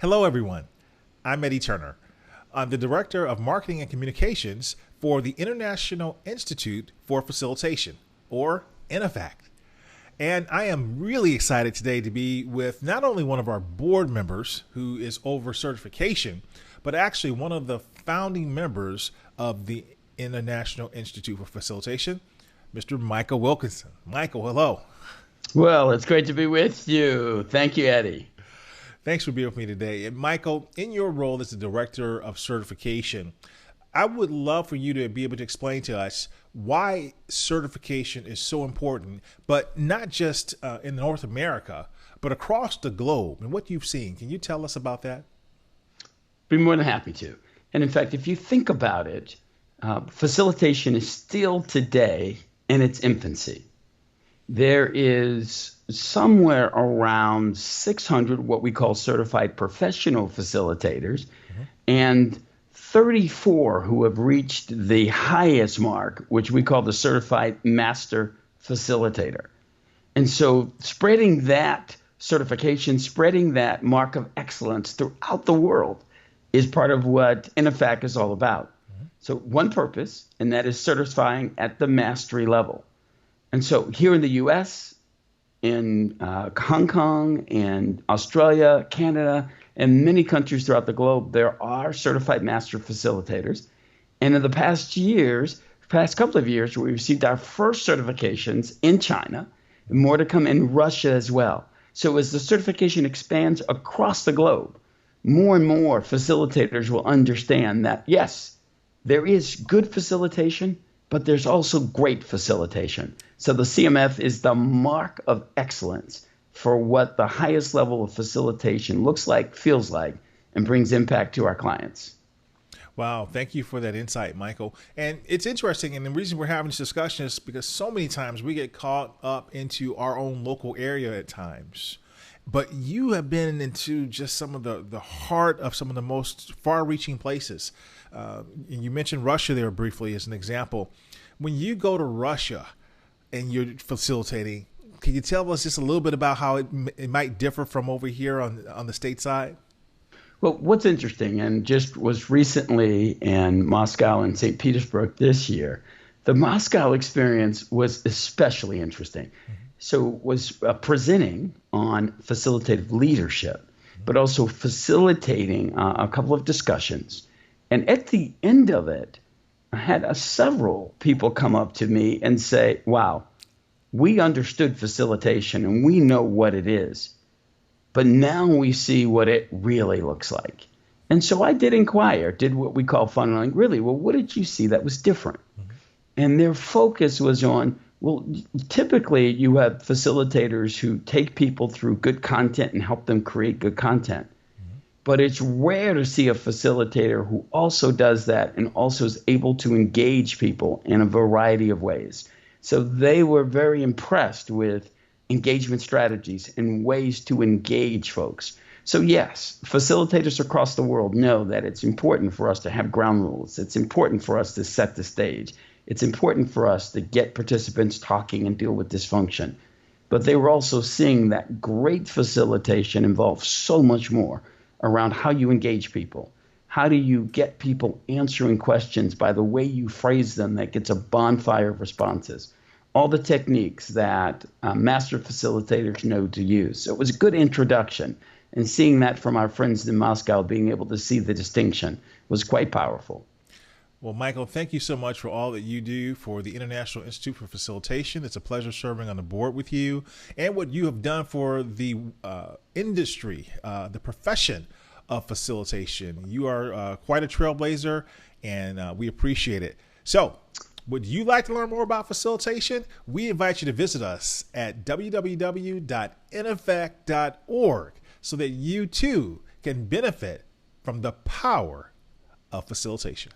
Hello, everyone. I'm Eddie Turner. I'm the Director of Marketing and Communications for the International Institute for Facilitation, or INIFAC. And I am really excited today to be with not only one of our board members who is over certification, but actually one of the founding members of the International Institute for Facilitation, Mr. Michael Wilkinson. Michael, hello. Well, it's great to be with you. Thank you, Eddie. Thanks for being with me today. And Michael, in your role as the Director of Certification, I would love for you to be able to explain to us why certification is so important, but not just in North America, but across the globe and what you've seen. Can you tell us about that? Be more than happy to. And in fact, if you think about it, facilitation is still today in its infancy. There is somewhere around 600 what we call certified professional facilitators, and 34 who have reached the highest mark, which we call the certified master facilitator. And so spreading that certification, spreading that mark of excellence throughout the world is part of what INIFAC is all about. So one purpose, and that is certifying at the mastery level. And so here in the US, in Hong Kong and Australia, Canada, and many countries throughout the globe, there are certified master facilitators. And in the past couple of years, we received our first certifications in China, and more to come in Russia as well. So as the certification expands across the globe, more and more facilitators will understand that, yes, there is good facilitation, but there's also great facilitation. So the CMF is the mark of excellence for what the highest level of facilitation looks like, feels like, and brings impact to our clients. Wow, thank you for that insight, Michael. And it's interesting, and the reason we're having this discussion is because so many times we get caught up into our own local area at times. But you have been into just some of the heart of some of the most far-reaching places. And you mentioned Russia there briefly as an example. When you go to Russia and you're facilitating, can you tell us just a little bit about how it might differ from over here on the state side? Well, what's interesting, and just was recently in Moscow and St. Petersburg this year, the Moscow experience was especially interesting. So it was presenting on facilitative leadership, but also facilitating a couple of discussions. And at the end of it, I had several people come up to me and say, wow, we understood facilitation and we know what it is, but now we see what it really looks like. And so I did inquire, did what we call funneling. Really, well, what did you see that was different? And their focus was on, well, typically you have facilitators who take people through good content and help them create good content. But it's rare to see a facilitator who also does that and also is able to engage people in a variety of ways. So they were very impressed with engagement strategies and ways to engage folks. So yes, facilitators across the world know that it's important for us to have ground rules. It's important for us to set the stage. It's important for us to get participants talking and deal with dysfunction. But they were also seeing that great facilitation involves so much more around how you engage people. How do you get people answering questions by the way you phrase them that gets a bonfire of responses? All the techniques that master facilitators know to use. So it was a good introduction. And seeing that from our friends in Moscow, being able to see the distinction was quite powerful. Well, Michael, thank you so much for all that you do for the International Institute for Facilitation. It's a pleasure serving on the board with you and what you have done for the industry, the profession of facilitation. You are quite a trailblazer, and we appreciate it. So, would you like to learn more about facilitation? We invite you to visit us at www.inifac.org so that you too can benefit from the power of facilitation.